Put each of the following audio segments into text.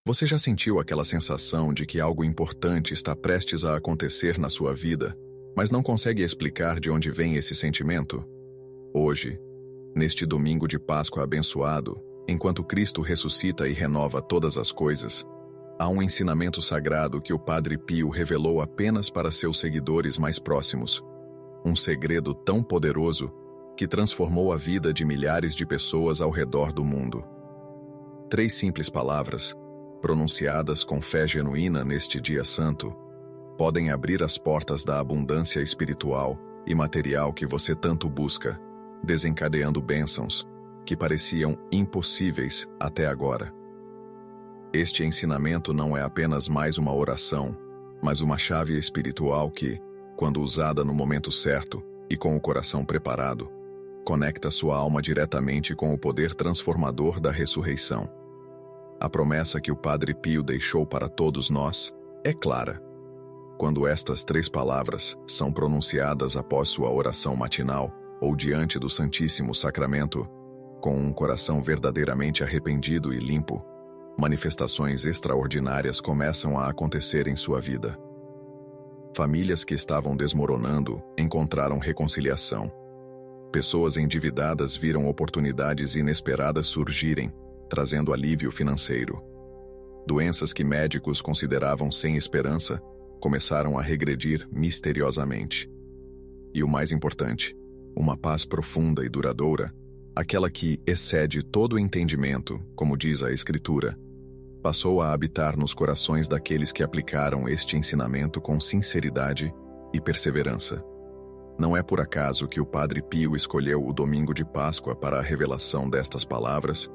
Você já sentiu aquela sensação de que algo importante está prestes a acontecer na sua vida, mas não consegue explicar de onde vem esse sentimento? Hoje, neste domingo de Páscoa abençoado, enquanto Cristo ressuscita e renova todas as coisas, há um ensinamento sagrado que o Padre Pio revelou apenas para seus seguidores mais próximos. Um segredo tão poderoso que transformou a vida de milhares de pessoas ao redor do mundo. 3 simples palavras, pronunciadas com fé genuína neste dia santo, podem abrir as portas da abundância espiritual e material que você tanto busca, desencadeando bênçãos que pareciam impossíveis até agora. Este ensinamento não é apenas mais uma oração, mas uma chave espiritual que, quando usada no momento certo e com o coração preparado, conecta sua alma diretamente com o poder transformador da ressurreição. A promessa que o Padre Pio deixou para todos nós é clara. Quando estas 3 palavras são pronunciadas após sua oração matinal ou diante do Santíssimo Sacramento, com um coração verdadeiramente arrependido e limpo, manifestações extraordinárias começam a acontecer em sua vida. Famílias que estavam desmoronando encontraram reconciliação. Pessoas endividadas viram oportunidades inesperadas surgirem, trazendo alívio financeiro. Doenças que médicos consideravam sem esperança começaram a regredir misteriosamente. E o mais importante, uma paz profunda e duradoura, aquela que excede todo o entendimento, como diz a Escritura, passou a habitar nos corações daqueles que aplicaram este ensinamento com sinceridade e perseverança. Não é por acaso que o Padre Pio escolheu o domingo de Páscoa para a revelação destas palavras.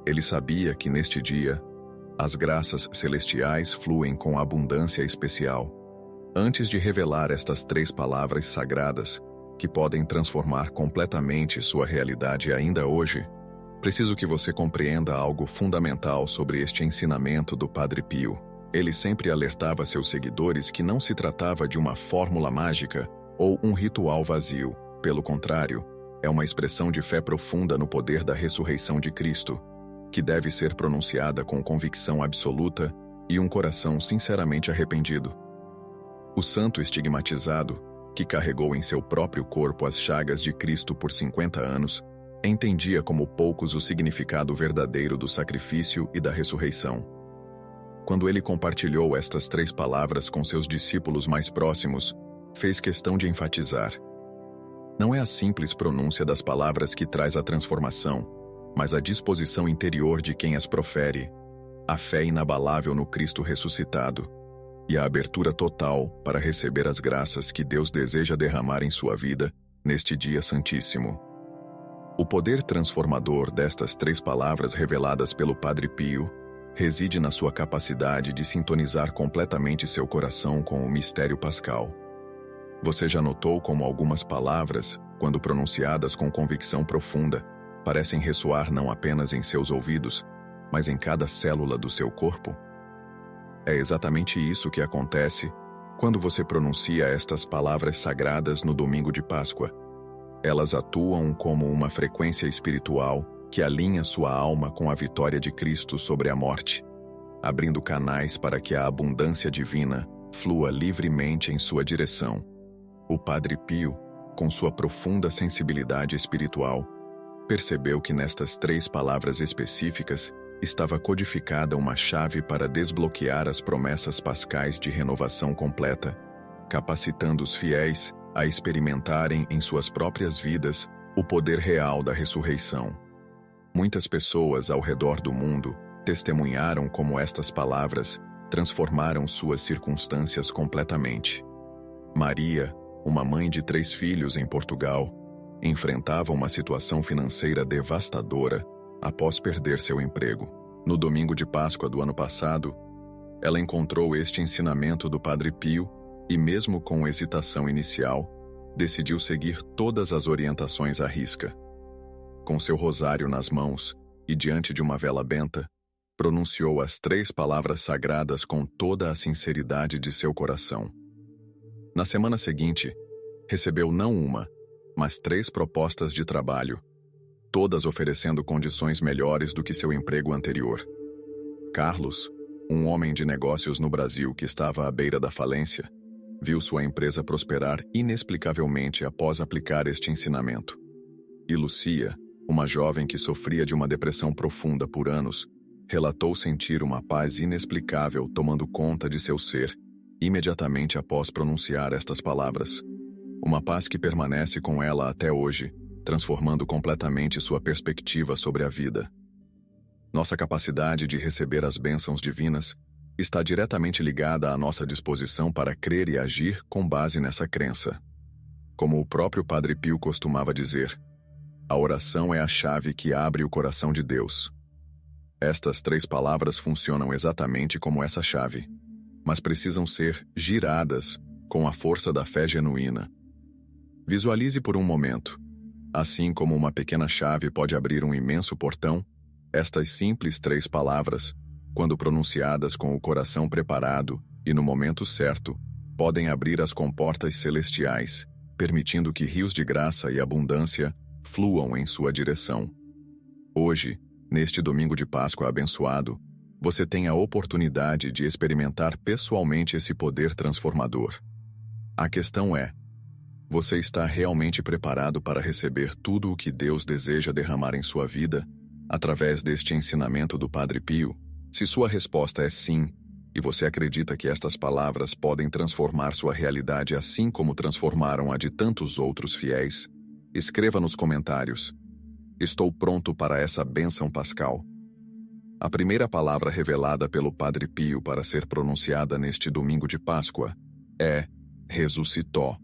Ele sabia que neste dia, as graças celestiais fluem com abundância especial. Antes de revelar estas 3 palavras sagradas, que podem transformar completamente sua realidade ainda hoje, preciso que você compreenda algo fundamental sobre este ensinamento do Padre Pio. Ele sempre alertava seus seguidores que não se tratava de uma fórmula mágica ou um ritual vazio. Pelo contrário, é uma expressão de fé profunda no poder da ressurreição de Cristo, que deve ser pronunciada com convicção absoluta e um coração sinceramente arrependido. O santo estigmatizado, que carregou em seu próprio corpo as chagas de Cristo por 50 anos, entendia como poucos o significado verdadeiro do sacrifício e da ressurreição. Quando ele compartilhou estas 3 palavras com seus discípulos mais próximos, fez questão de enfatizar: não é a simples pronúncia das palavras que traz a transformação, mas a disposição interior de quem as profere, a fé inabalável no Cristo ressuscitado e a abertura total para receber as graças que Deus deseja derramar em sua vida neste dia santíssimo. O poder transformador destas 3 palavras reveladas pelo Padre Pio reside na sua capacidade de sintonizar completamente seu coração com o mistério pascal. Você já notou como algumas palavras, quando pronunciadas com convicção profunda, parecem ressoar não apenas em seus ouvidos, mas em cada célula do seu corpo? É exatamente isso que acontece quando você pronuncia estas palavras sagradas no domingo de Páscoa. Elas atuam como uma frequência espiritual que alinha sua alma com a vitória de Cristo sobre a morte, abrindo canais para que a abundância divina flua livremente em sua direção. O Padre Pio, com sua profunda sensibilidade espiritual, percebeu que nestas 3 palavras específicas estava codificada uma chave para desbloquear as promessas pascais de renovação completa, capacitando os fiéis a experimentarem em suas próprias vidas o poder real da ressurreição. Muitas pessoas ao redor do mundo testemunharam como estas palavras transformaram suas circunstâncias completamente. Maria, uma mãe de 3 filhos em Portugal, enfrentava uma situação financeira devastadora após perder seu emprego. No domingo de Páscoa do ano passado, ela encontrou este ensinamento do Padre Pio e, mesmo com hesitação inicial, decidiu seguir todas as orientações à risca. Com seu rosário nas mãos e diante de uma vela benta, pronunciou as 3 palavras sagradas com toda a sinceridade de seu coração. Na semana seguinte, recebeu não uma, mas 3 propostas de trabalho, todas oferecendo condições melhores do que seu emprego anterior. Carlos, Um homem de negócios no Brasil que estava à beira da falência, viu sua empresa prosperar inexplicavelmente após aplicar este ensinamento. E Lucia, uma jovem que sofria de uma depressão profunda por anos, relatou sentir uma paz inexplicável tomando conta de seu ser, imediatamente após pronunciar estas palavras. Uma paz que permanece com ela até hoje, transformando completamente sua perspectiva sobre a vida. Nossa capacidade de receber as bênçãos divinas está diretamente ligada à nossa disposição para crer e agir com base nessa crença. Como o próprio Padre Pio costumava dizer, a oração é a chave que abre o coração de Deus. Estas 3 palavras funcionam exatamente como essa chave, mas precisam ser giradas com a força da fé genuína. Visualize por um momento. Assim como uma pequena chave pode abrir um imenso portão, estas simples 3 palavras, quando pronunciadas com o coração preparado e no momento certo, podem abrir as comportas celestiais, permitindo que rios de graça e abundância fluam em sua direção. Hoje, neste domingo de Páscoa abençoado, você tem a oportunidade de experimentar pessoalmente esse poder transformador. A questão é: você está realmente preparado para receber tudo o que Deus deseja derramar em sua vida, através deste ensinamento do Padre Pio? Se sua resposta é sim, e você acredita que estas palavras podem transformar sua realidade assim como transformaram a de tantos outros fiéis, escreva nos comentários: estou pronto para essa bênção pascal. A primeira palavra revelada pelo Padre Pio para ser pronunciada neste domingo de Páscoa é ressuscitou,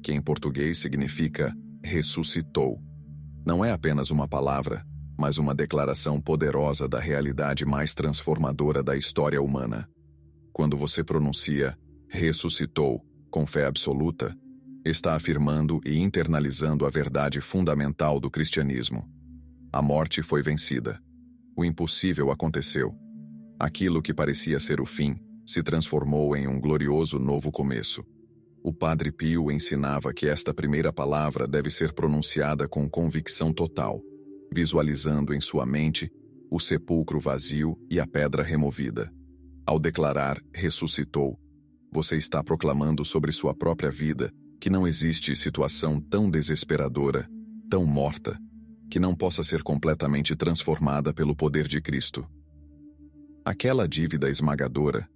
que em português significa ressuscitou. Não é apenas uma palavra, mas uma declaração poderosa da realidade mais transformadora da história humana. Quando você pronuncia ressuscitou com fé absoluta, está afirmando e internalizando a verdade fundamental do cristianismo. A morte foi vencida. O impossível aconteceu. Aquilo que parecia ser o fim se transformou em um glorioso novo começo. O Padre Pio ensinava que esta primeira palavra deve ser pronunciada com convicção total, visualizando em sua mente o sepulcro vazio e a pedra removida. Ao declarar ressuscitou, você está proclamando sobre sua própria vida que não existe situação tão desesperadora, tão morta, que não possa ser completamente transformada pelo poder de Cristo. Aquela dívida esmagadora,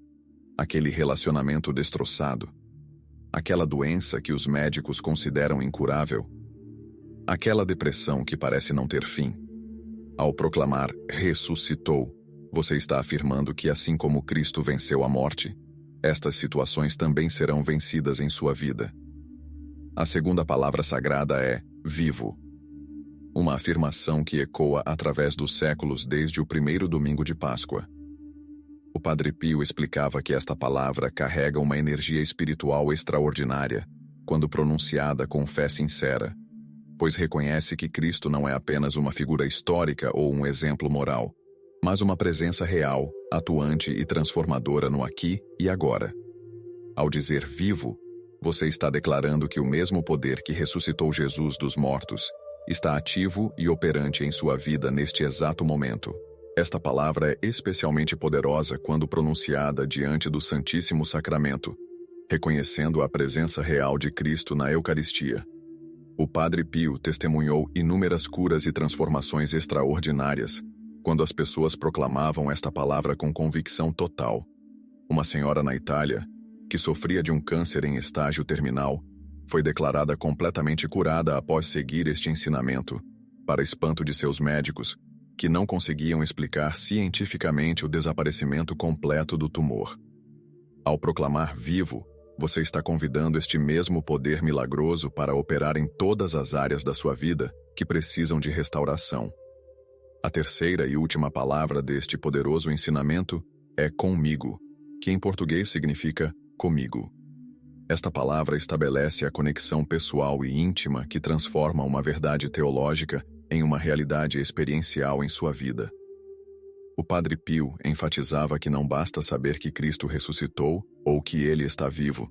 aquele relacionamento destroçado, aquela doença que os médicos consideram incurável, aquela depressão que parece não ter fim. Ao proclamar ressuscitou, você está afirmando que assim como Cristo venceu a morte, estas situações também serão vencidas em sua vida. A segunda palavra sagrada é vivo. Uma afirmação que ecoa através dos séculos desde o primeiro domingo de Páscoa. O Padre Pio explicava que esta palavra carrega uma energia espiritual extraordinária, quando pronunciada com fé sincera, pois reconhece que Cristo não é apenas uma figura histórica ou um exemplo moral, mas uma presença real, atuante e transformadora no aqui e agora. Ao dizer vivo, você está declarando que o mesmo poder que ressuscitou Jesus dos mortos está ativo e operante em sua vida neste exato momento. Esta palavra é especialmente poderosa quando pronunciada diante do Santíssimo Sacramento, reconhecendo a presença real de Cristo na Eucaristia. O Padre Pio testemunhou inúmeras curas e transformações extraordinárias quando as pessoas proclamavam esta palavra com convicção total. Uma senhora na Itália, que sofria de um câncer em estágio terminal, foi declarada completamente curada após seguir este ensinamento, para espanto de seus médicos, que não conseguiam explicar cientificamente o desaparecimento completo do tumor. Ao proclamar vivo, você está convidando este mesmo poder milagroso para operar em todas as áreas da sua vida que precisam de restauração. A terceira e última palavra deste poderoso ensinamento é comigo, que em português significa comigo. Esta palavra estabelece a conexão pessoal e íntima que transforma uma verdade teológica em uma realidade experiencial em sua vida. O Padre Pio enfatizava que não basta saber que Cristo ressuscitou ou que Ele está vivo.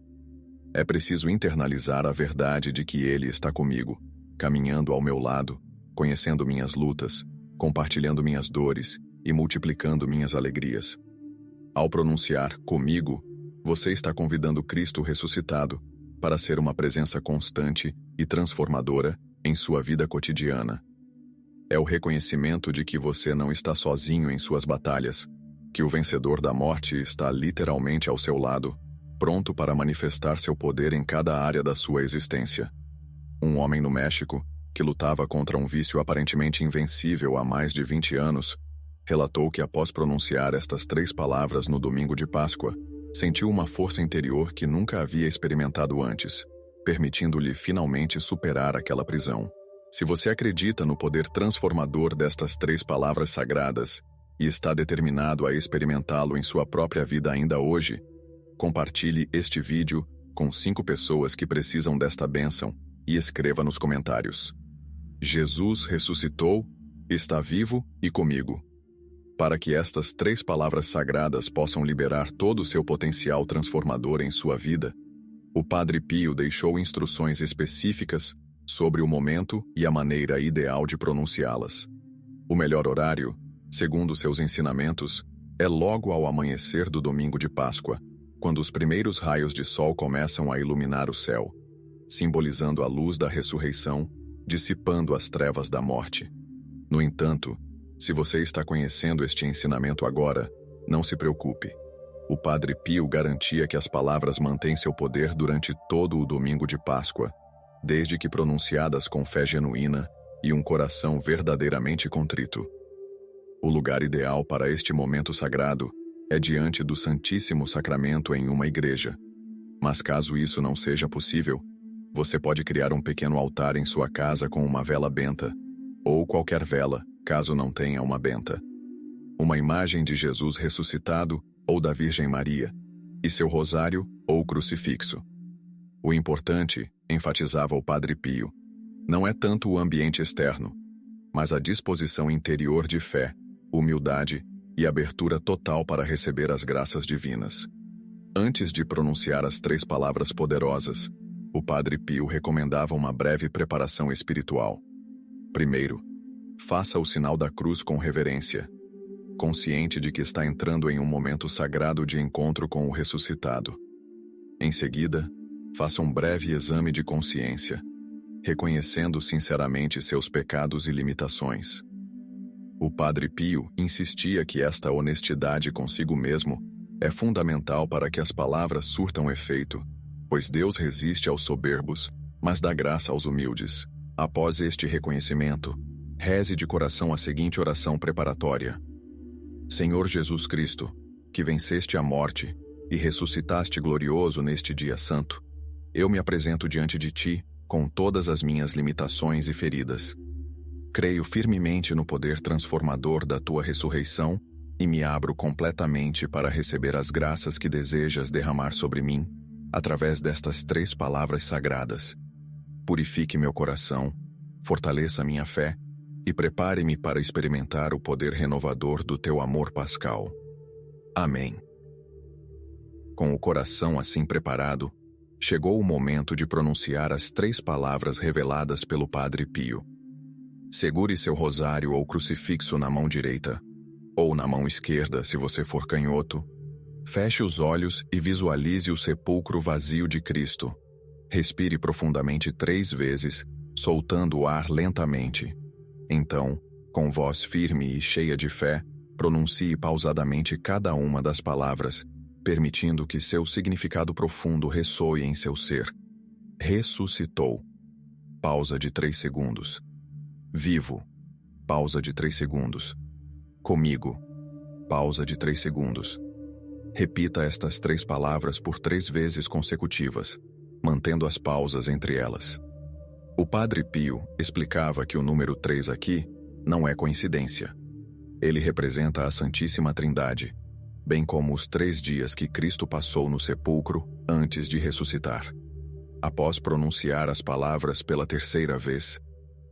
É preciso internalizar a verdade de que Ele está comigo, caminhando ao meu lado, conhecendo minhas lutas, compartilhando minhas dores e multiplicando minhas alegrias. Ao pronunciar comigo, você está convidando Cristo ressuscitado para ser uma presença constante e transformadora em sua vida cotidiana. É o reconhecimento de que você não está sozinho em suas batalhas, que o vencedor da morte está literalmente ao seu lado, pronto para manifestar seu poder em cada área da sua existência. Um homem no México, que lutava contra um vício aparentemente invencível há mais de 20 anos, relatou que após pronunciar estas 3 palavras no domingo de Páscoa, sentiu uma força interior que nunca havia experimentado antes, permitindo-lhe finalmente superar aquela prisão. Se você acredita no poder transformador destas 3 palavras sagradas e está determinado a experimentá-lo em sua própria vida ainda hoje, compartilhe este vídeo com 5 pessoas que precisam desta bênção e escreva nos comentários: Jesus ressuscitou, está vivo e comigo. Para que estas 3 palavras sagradas possam liberar todo o seu potencial transformador em sua vida, o Padre Pio deixou instruções específicas sobre o momento e a maneira ideal de pronunciá-las. O melhor horário, segundo seus ensinamentos, é logo ao amanhecer do domingo de Páscoa, quando os primeiros raios de sol começam a iluminar o céu, simbolizando a luz da ressurreição, dissipando as trevas da morte. No entanto, se você está conhecendo este ensinamento agora, não se preocupe. O Padre Pio garantia que as palavras mantêm seu poder durante todo o domingo de Páscoa, desde que pronunciadas com fé genuína e um coração verdadeiramente contrito. O lugar ideal para este momento sagrado é diante do Santíssimo Sacramento em uma igreja. Mas caso isso não seja possível, você pode criar um pequeno altar em sua casa com uma vela benta, ou qualquer vela, caso não tenha uma benta, uma imagem de Jesus ressuscitado ou da Virgem Maria, e seu rosário ou crucifixo. O importante, enfatizava o Padre Pio, não é tanto o ambiente externo, mas a disposição interior de fé, humildade e abertura total para receber as graças divinas. Antes de pronunciar as 3 palavras poderosas, o Padre Pio recomendava uma breve preparação espiritual. Primeiro, faça o sinal da cruz com reverência, consciente de que está entrando em um momento sagrado de encontro com o ressuscitado. Em seguida, faça um breve exame de consciência, reconhecendo sinceramente seus pecados e limitações. O Padre Pio insistia que esta honestidade consigo mesmo é fundamental para que as palavras surtam efeito, pois Deus resiste aos soberbos, mas dá graça aos humildes. Após este reconhecimento, reze de coração a seguinte oração preparatória: Senhor Jesus Cristo, que venceste a morte e ressuscitaste glorioso neste dia santo, eu me apresento diante de ti com todas as minhas limitações e feridas. Creio firmemente no poder transformador da tua ressurreição e me abro completamente para receber as graças que desejas derramar sobre mim, através destas 3 palavras sagradas. Purifique meu coração, fortaleça minha fé e prepare-me para experimentar o poder renovador do teu amor pascal. Amém. Com o coração assim preparado, chegou o momento de pronunciar as 3 palavras reveladas pelo Padre Pio. Segure seu rosário ou crucifixo na mão direita, ou na mão esquerda se você for canhoto. Feche os olhos e visualize o sepulcro vazio de Cristo. Respire profundamente 3 vezes, soltando o ar lentamente. Então, com voz firme e cheia de fé, pronuncie pausadamente cada uma das palavras, permitindo que seu significado profundo ressoe em seu ser. Ressuscitou. Pausa de 3 segundos. Vivo. Pausa de 3 segundos. Comigo. Pausa de 3 segundos. Repita estas 3 palavras por 3 vezes consecutivas, mantendo as pausas entre elas. O Padre Pio explicava que o número 3 aqui não é coincidência. Ele representa a Santíssima Trindade, bem como os 3 dias que Cristo passou no sepulcro antes de ressuscitar. Após pronunciar as palavras pela 3ª vez,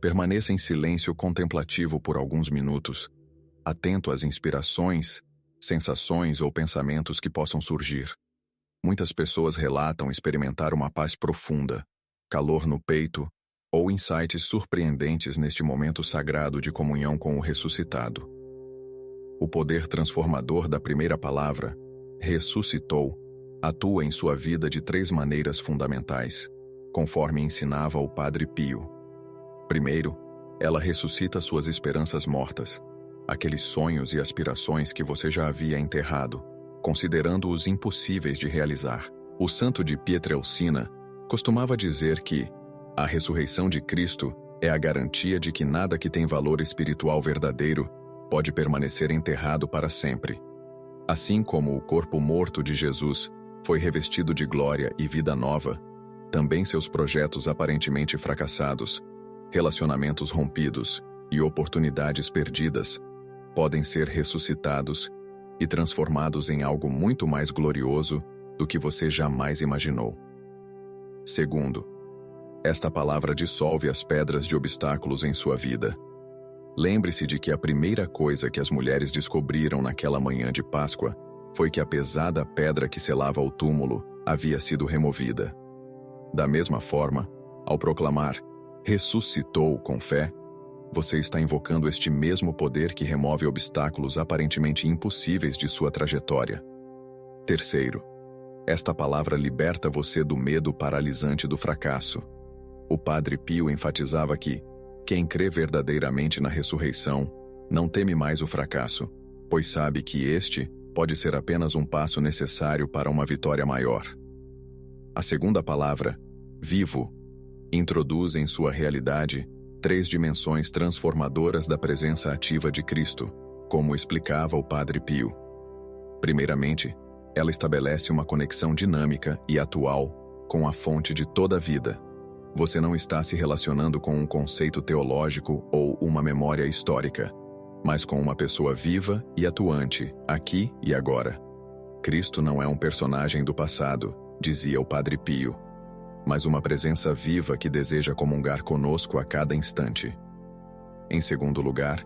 permaneça em silêncio contemplativo por alguns minutos, atento às inspirações, sensações ou pensamentos que possam surgir. Muitas pessoas relatam experimentar uma paz profunda, calor no peito ou insights surpreendentes neste momento sagrado de comunhão com o ressuscitado. O poder transformador da primeira palavra ressuscitou, atua em sua vida de 3 maneiras fundamentais, conforme ensinava o Padre Pio. Primeiro, ela ressuscita suas esperanças mortas, aqueles sonhos e aspirações que você já havia enterrado, considerando-os impossíveis de realizar. O santo de Pietrelcina costumava dizer que a ressurreição de Cristo é a garantia de que nada que tem valor espiritual verdadeiro pode permanecer enterrado para sempre. Assim como o corpo morto de Jesus foi revestido de glória e vida nova, também seus projetos aparentemente fracassados, relacionamentos rompidos e oportunidades perdidas podem ser ressuscitados e transformados em algo muito mais glorioso do que você jamais imaginou. Segundo, esta palavra dissolve as pedras de obstáculos em sua vida. Lembre-se de que a primeira coisa que as mulheres descobriram naquela manhã de Páscoa foi que a pesada pedra que selava o túmulo havia sido removida. Da mesma forma, ao proclamar "ressuscitou" com fé, você está invocando este mesmo poder que remove obstáculos aparentemente impossíveis de sua trajetória. Terceiro, esta palavra liberta você do medo paralisante do fracasso. O Padre Pio enfatizava que quem crê verdadeiramente na ressurreição não teme mais o fracasso, pois sabe que este pode ser apenas um passo necessário para uma vitória maior. A segunda palavra, vivo, introduz em sua realidade 3 dimensões transformadoras da presença ativa de Cristo, como explicava o Padre Pio. Primeiramente, ela estabelece uma conexão dinâmica e atual com a fonte de toda a vida. Você não está se relacionando com um conceito teológico ou uma memória histórica, mas com uma pessoa viva e atuante, aqui e agora. Cristo não é um personagem do passado, dizia o Padre Pio, mas uma presença viva que deseja comungar conosco a cada instante. Em segundo lugar,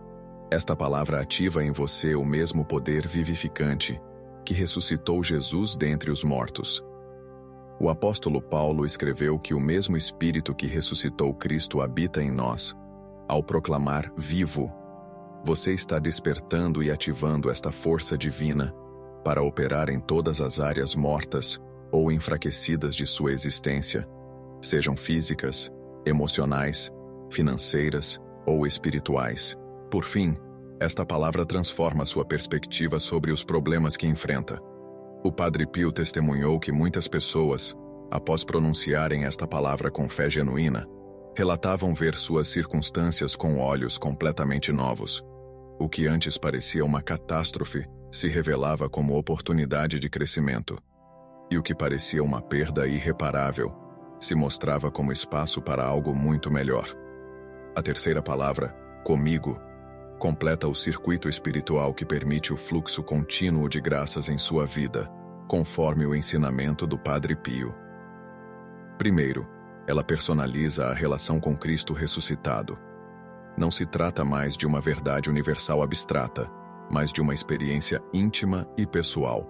esta palavra ativa em você o mesmo poder vivificante que ressuscitou Jesus dentre os mortos. O apóstolo Paulo escreveu que o mesmo Espírito que ressuscitou Cristo habita em nós. Ao proclamar vivo, você está despertando e ativando esta força divina para operar em todas as áreas mortas ou enfraquecidas de sua existência, sejam físicas, emocionais, financeiras ou espirituais. Por fim, esta palavra transforma sua perspectiva sobre os problemas que enfrenta. O Padre Pio testemunhou que muitas pessoas, após pronunciarem esta palavra com fé genuína, relatavam ver suas circunstâncias com olhos completamente novos. O que antes parecia uma catástrofe se revelava como oportunidade de crescimento. E o que parecia uma perda irreparável se mostrava como espaço para algo muito melhor. A terceira palavra, comigo, completa o circuito espiritual que permite o fluxo contínuo de graças em sua vida, conforme o ensinamento do Padre Pio. Primeiro, ela personaliza a relação com Cristo ressuscitado. Não se trata mais de uma verdade universal abstrata, mas de uma experiência íntima e pessoal.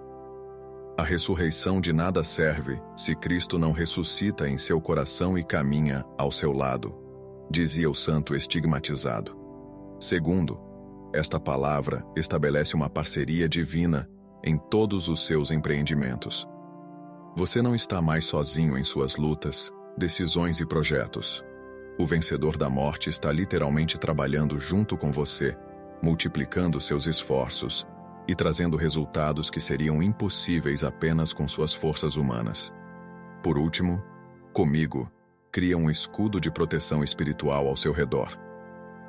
A ressurreição de nada serve se Cristo não ressuscita em seu coração e caminha ao seu lado, dizia o santo estigmatizado. Segundo, esta palavra estabelece uma parceria divina em todos os seus empreendimentos. Você não está mais sozinho em suas lutas, decisões e projetos. O vencedor da morte está literalmente trabalhando junto com você, multiplicando seus esforços e trazendo resultados que seriam impossíveis apenas com suas forças humanas. Por último, comigo, cria um escudo de proteção espiritual ao seu redor.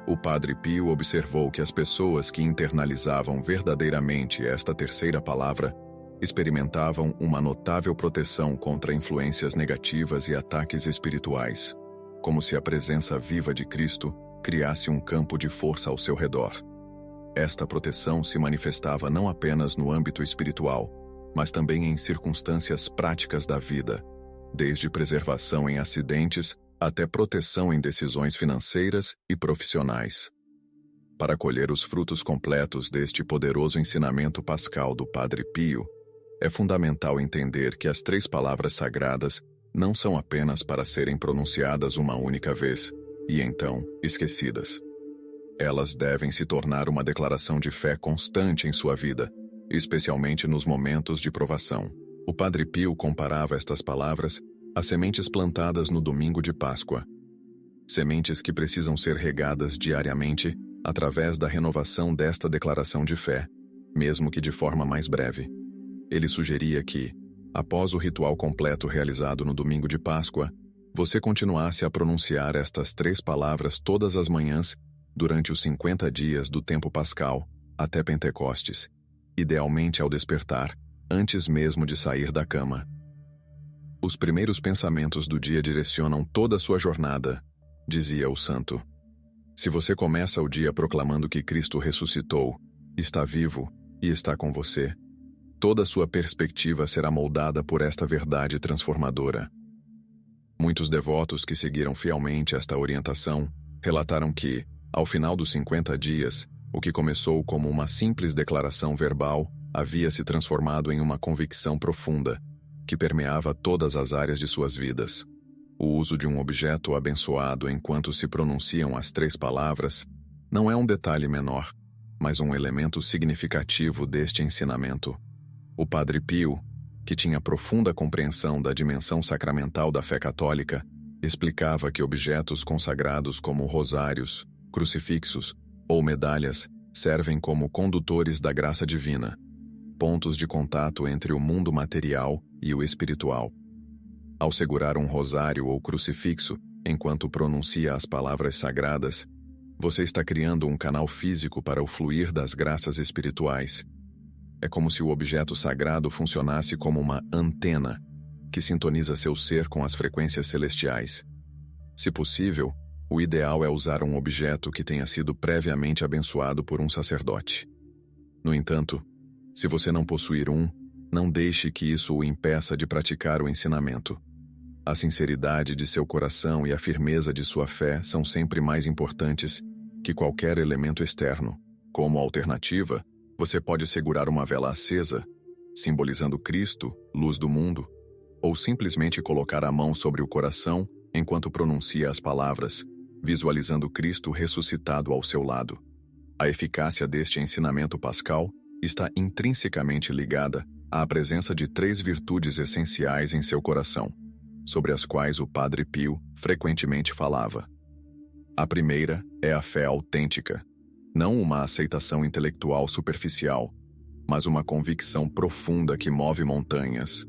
O Padre Pio observou que as pessoas que internalizavam verdadeiramente esta terceira palavra experimentavam uma notável proteção contra influências negativas e ataques espirituais, como se a presença viva de Cristo criasse um campo de força ao seu redor. Esta proteção se manifestava não apenas no âmbito espiritual, mas também em circunstâncias práticas da vida, desde preservação em acidentes até proteção em decisões financeiras e profissionais. Para colher os frutos completos deste poderoso ensinamento pascal do Padre Pio, é fundamental entender que as 3 palavras sagradas não são apenas para serem pronunciadas uma única vez, e então esquecidas. Elas devem se tornar uma declaração de fé constante em sua vida, especialmente nos momentos de provação. O Padre Pio comparava estas palavras às sementes plantadas no domingo de Páscoa. Sementes que precisam ser regadas diariamente através da renovação desta declaração de fé, mesmo que de forma mais breve. Ele sugeria que, após o ritual completo realizado no domingo de Páscoa, você continuasse a pronunciar estas 3 palavras todas as manhãs durante os 50 dias do tempo pascal até Pentecostes, idealmente ao despertar, antes mesmo de sair da cama. Os primeiros pensamentos do dia direcionam toda a sua jornada, dizia o santo. Se você começa o dia proclamando que Cristo ressuscitou, está vivo e está com você, toda a sua perspectiva será moldada por esta verdade transformadora. Muitos devotos que seguiram fielmente esta orientação relataram que, ao final dos 50 dias, o que começou como uma simples declaração verbal havia se transformado em uma convicção profunda, que permeava todas as áreas de suas vidas. O uso de um objeto abençoado enquanto se pronunciam as 3 palavras não é um detalhe menor, mas um elemento significativo deste ensinamento. O Padre Pio, que tinha profunda compreensão da dimensão sacramental da fé católica, explicava que objetos consagrados como rosários, crucifixos ou medalhas servem como condutores da graça divina, pontos de contato entre o mundo material e o espiritual. Ao segurar um rosário ou crucifixo enquanto pronuncia as palavras sagradas, você está criando um canal físico para o fluir das graças espirituais. É como se o objeto sagrado funcionasse como uma antena que sintoniza seu ser com as frequências celestiais. Se possível, o ideal é usar um objeto que tenha sido previamente abençoado por um sacerdote. No entanto, se você não possuir um, não deixe que isso o impeça de praticar o ensinamento. A sinceridade de seu coração e a firmeza de sua fé são sempre mais importantes que qualquer elemento externo. Como alternativa, você pode segurar uma vela acesa, simbolizando Cristo, luz do mundo, ou simplesmente colocar a mão sobre o coração enquanto pronuncia as palavras, visualizando Cristo ressuscitado ao seu lado. A eficácia deste ensinamento pascal está intrinsecamente ligada à presença de 3 virtudes essenciais em seu coração, sobre as quais o Padre Pio frequentemente falava. A primeira é a fé autêntica, não uma aceitação intelectual superficial, mas uma convicção profunda que move montanhas.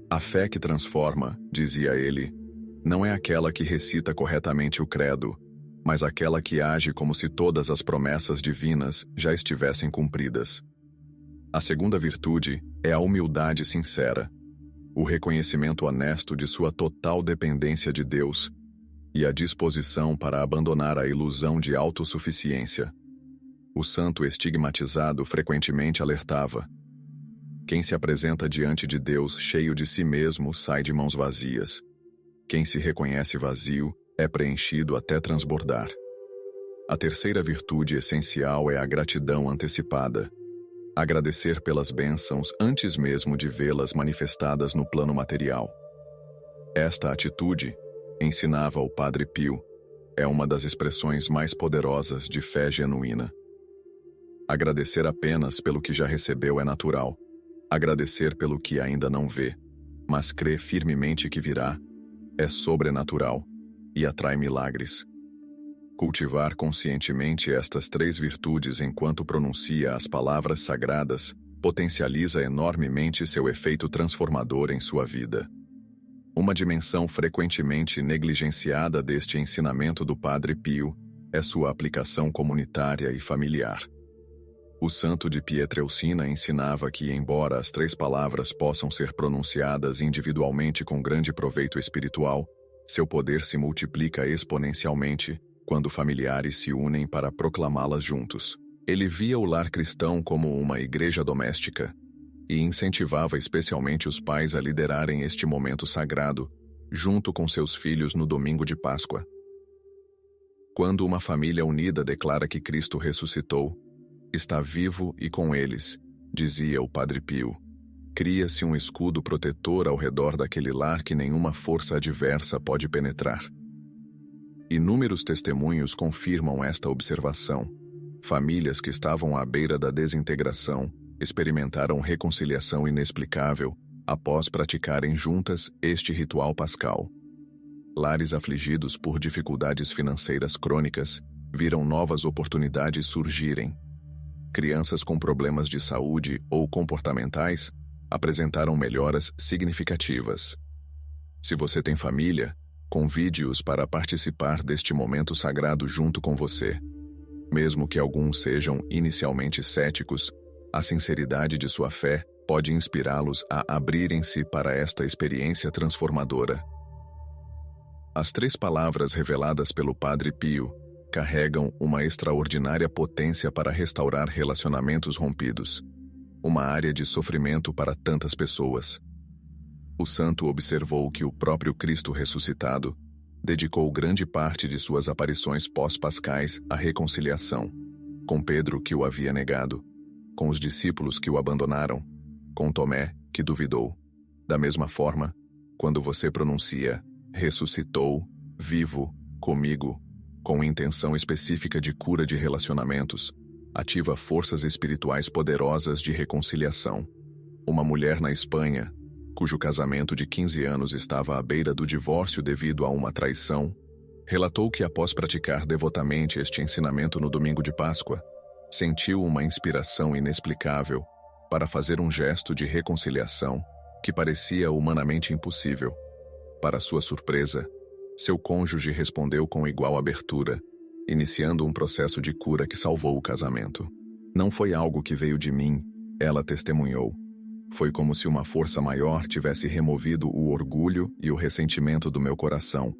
A fé que transforma, dizia ele, não é aquela que recita corretamente o credo, mas aquela que age como se todas as promessas divinas já estivessem cumpridas. A segunda virtude é a humildade sincera, o reconhecimento honesto de sua total dependência de Deus e a disposição para abandonar a ilusão de autossuficiência. O santo estigmatizado frequentemente alertava: quem se apresenta diante de Deus cheio de si mesmo sai de mãos vazias. Quem se reconhece vazio é preenchido até transbordar. A terceira virtude essencial é a gratidão antecipada. Agradecer pelas bênçãos antes mesmo de vê-las manifestadas no plano material. Esta atitude, ensinava o Padre Pio, é uma das expressões mais poderosas de fé genuína. Agradecer apenas pelo que já recebeu é natural. Agradecer pelo que ainda não vê, mas crê firmemente que virá, é sobrenatural e atrai milagres. Cultivar conscientemente estas 3 virtudes enquanto pronuncia as palavras sagradas potencializa enormemente seu efeito transformador em sua vida. Uma dimensão frequentemente negligenciada deste ensinamento do Padre Pio é sua aplicação comunitária e familiar. O santo de Pietrelcina ensinava que, embora as 3 palavras possam ser pronunciadas individualmente com grande proveito espiritual, seu poder se multiplica exponencialmente quando familiares se unem para proclamá-las juntos. Ele via o lar cristão como uma igreja doméstica e incentivava especialmente os pais a liderarem este momento sagrado, junto com seus filhos no domingo de Páscoa. Quando uma família unida declara que Cristo ressuscitou, está vivo e com eles, dizia o Padre Pio, cria-se um escudo protetor ao redor daquele lar que nenhuma força adversa pode penetrar. Inúmeros testemunhos confirmam esta observação. Famílias que estavam à beira da desintegração experimentaram reconciliação inexplicável após praticarem juntas este ritual pascal. Lares afligidos por dificuldades financeiras crônicas viram novas oportunidades surgirem. Crianças com problemas de saúde ou comportamentais apresentaram melhoras significativas. Se você tem família, convide-os para participar deste momento sagrado junto com você. Mesmo que alguns sejam inicialmente céticos, a sinceridade de sua fé pode inspirá-los a abrirem-se para esta experiência transformadora. As 3 palavras reveladas pelo Padre Pio carregam uma extraordinária potência para restaurar relacionamentos rompidos, uma área de sofrimento para tantas pessoas. O santo observou que o próprio Cristo ressuscitado dedicou grande parte de suas aparições pós-pascais à reconciliação, com Pedro, que o havia negado, com os discípulos que o abandonaram, com Tomé, que duvidou. Da mesma forma, quando você pronuncia ressuscitou, vivo, comigo, com intenção específica de cura de relacionamentos, ativa forças espirituais poderosas de reconciliação. Uma mulher na Espanha, cujo casamento de 15 anos estava à beira do divórcio devido a uma traição, relatou que após praticar devotamente este ensinamento no domingo de Páscoa, sentiu uma inspiração inexplicável para fazer um gesto de reconciliação que parecia humanamente impossível. Para sua surpresa, seu cônjuge respondeu com igual abertura, iniciando um processo de cura que salvou o casamento. Não foi algo que veio de mim, ela testemunhou. Foi como se uma força maior tivesse removido o orgulho e o ressentimento do meu coração,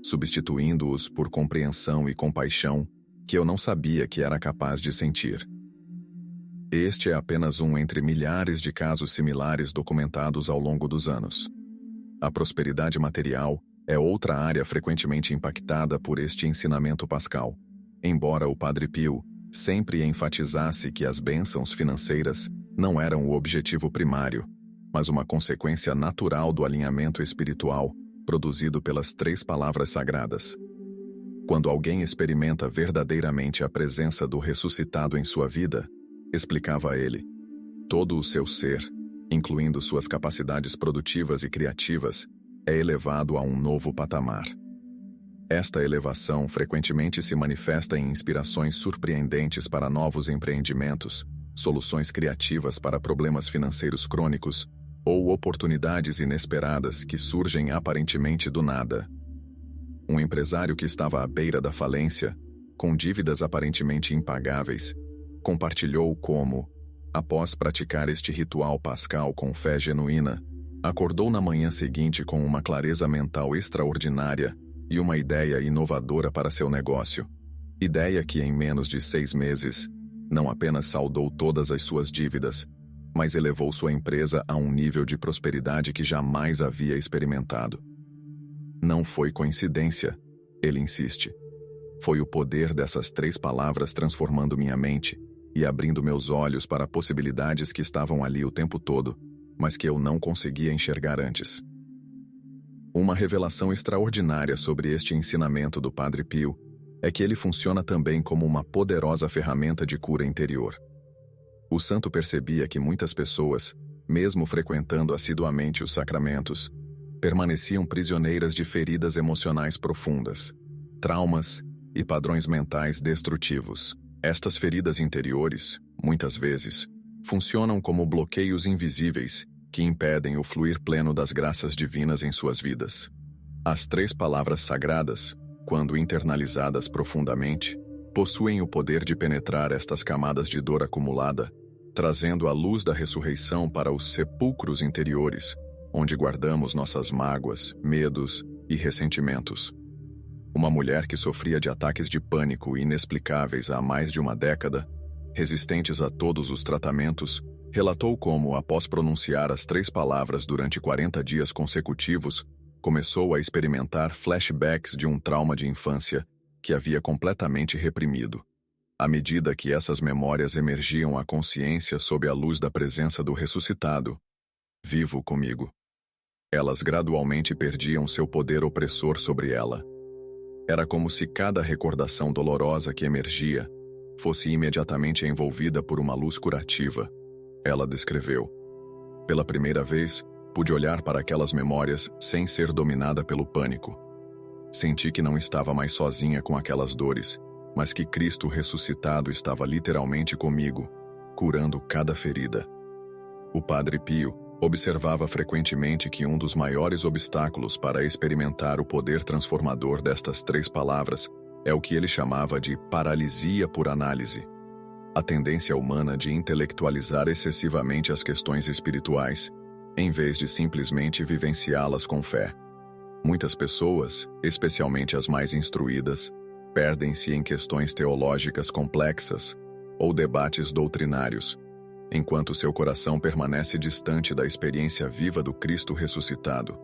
substituindo-os por compreensão e compaixão que eu não sabia que era capaz de sentir. Este é apenas um entre milhares de casos similares documentados ao longo dos anos. A prosperidade material é outra área frequentemente impactada por este ensinamento pascal. Embora o Padre Pio sempre enfatizasse que as bênçãos financeiras não eram o objetivo primário, mas uma consequência natural do alinhamento espiritual produzido pelas 3 palavras sagradas. Quando alguém experimenta verdadeiramente a presença do ressuscitado em sua vida, explicava ele, todo o seu ser, incluindo suas capacidades produtivas e criativas, é elevado a um novo patamar. Esta elevação frequentemente se manifesta em inspirações surpreendentes para novos empreendimentos, soluções criativas para problemas financeiros crônicos ou oportunidades inesperadas que surgem aparentemente do nada. Um empresário que estava à beira da falência, com dívidas aparentemente impagáveis, compartilhou como, após praticar este ritual pascal com fé genuína, acordou na manhã seguinte com uma clareza mental extraordinária e uma ideia inovadora para seu negócio. Ideia que em menos de 6 meses, não apenas saldou todas as suas dívidas, mas elevou sua empresa a um nível de prosperidade que jamais havia experimentado. Não foi coincidência, ele insiste. Foi o poder dessas 3 palavras transformando minha mente e abrindo meus olhos para possibilidades que estavam ali o tempo todo, mas que eu não conseguia enxergar antes. Uma revelação extraordinária sobre este ensinamento do Padre Pio é que ele funciona também como uma poderosa ferramenta de cura interior. O santo percebia que muitas pessoas, mesmo frequentando assiduamente os sacramentos, permaneciam prisioneiras de feridas emocionais profundas, traumas e padrões mentais destrutivos. Estas feridas interiores, muitas vezes, funcionam como bloqueios invisíveis que impedem o fluir pleno das graças divinas em suas vidas. As 3 palavras sagradas, quando internalizadas profundamente, possuem o poder de penetrar estas camadas de dor acumulada, trazendo a luz da ressurreição para os sepulcros interiores, onde guardamos nossas mágoas, medos e ressentimentos. Uma mulher que sofria de ataques de pânico inexplicáveis há mais de uma década, resistentes a todos os tratamentos, relatou como, após pronunciar as 3 palavras durante 40 dias consecutivos, começou a experimentar flashbacks de um trauma de infância que havia completamente reprimido. À medida que essas memórias emergiam à consciência sob a luz da presença do ressuscitado, vivo comigo, elas gradualmente perdiam seu poder opressor sobre ela. Era como se cada recordação dolorosa que emergia fosse imediatamente envolvida por uma luz curativa, Ela descreveu. Pela primeira vez, pude olhar para aquelas memórias sem ser dominada pelo pânico. Senti que não estava mais sozinha com aquelas dores, mas que Cristo ressuscitado estava literalmente comigo, curando cada ferida. O Padre Pio observava frequentemente que um dos maiores obstáculos para experimentar o poder transformador destas 3 palavras é o que ele chamava de paralisia por análise. A tendência humana de intelectualizar excessivamente as questões espirituais, em vez de simplesmente vivenciá-las com fé. Muitas pessoas, especialmente as mais instruídas, perdem-se em questões teológicas complexas ou debates doutrinários, enquanto seu coração permanece distante da experiência viva do Cristo ressuscitado.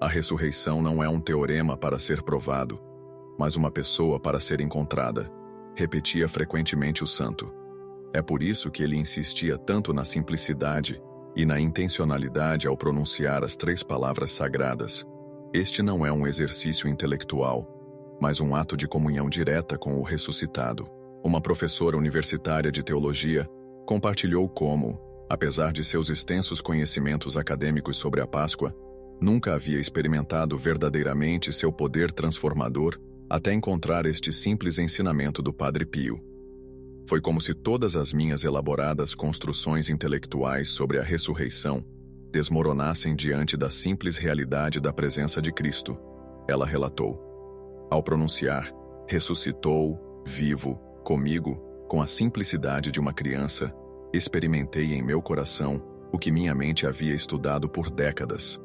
A ressurreição não é um teorema para ser provado, mas uma pessoa para ser encontrada, repetia frequentemente o santo. É por isso que ele insistia tanto na simplicidade e na intencionalidade ao pronunciar as 3 palavras sagradas. Este não é um exercício intelectual, mas um ato de comunhão direta com o ressuscitado. Uma professora universitária de teologia compartilhou como, apesar de seus extensos conhecimentos acadêmicos sobre a Páscoa, nunca havia experimentado verdadeiramente seu poder transformador até encontrar este simples ensinamento do Padre Pio. Foi como se todas as minhas elaboradas construções intelectuais sobre a ressurreição desmoronassem diante da simples realidade da presença de Cristo, ela relatou. Ao pronunciar, ressuscitou, vivo, comigo, com a simplicidade de uma criança, experimentei em meu coração o que minha mente havia estudado por décadas.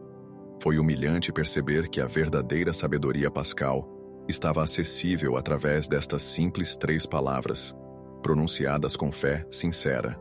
Foi humilhante perceber que a verdadeira sabedoria pascal estava acessível através destas simples 3 palavras, pronunciadas com fé sincera.